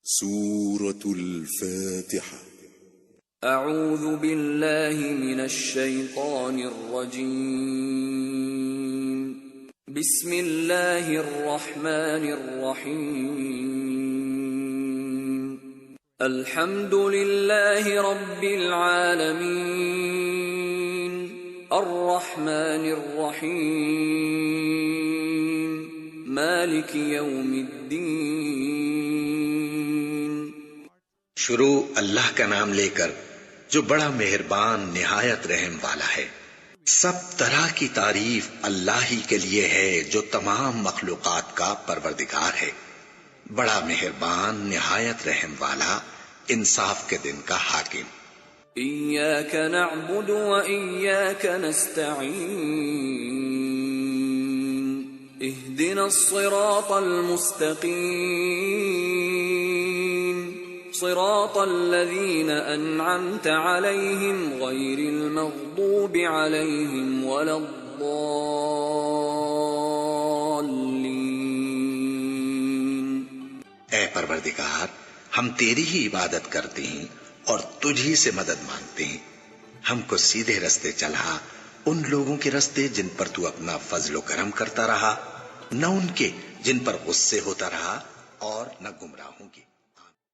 سورة الفاتحة. اعوذ باللہ من الشیطان الرجیم. بسم اللہ الرحمن الرحیم. الحمد للہ رب العالمین الرحمن الرحیم مالک یوم الدین. شروع اللہ کا نام لے کر جو بڑا مہربان نہایت رحم والا ہے. سب طرح کی تعریف اللہ ہی کے لیے ہے جو تمام مخلوقات کا پروردگار ہے، بڑا مہربان نہایت رحم والا، انصاف کے دن کا حاکم. ایاک نعبد و ایاک نستعین اہدنا الصراط المستقیم صراط الذین انعمت علیہم غیر المغضوب علیہم ولا الضالین. اے پروردگار، ہم تیری ہی عبادت کرتے ہیں اور تجھ ہی سے مدد مانگتے ہیں. ہم کو سیدھے رستے چلا، ان لوگوں کے رستے جن پر تو اپنا فضل و کرم کرتا رہا، نہ ان کے جن پر غصے ہوتا رہا، اور نہ گمراہوں کے.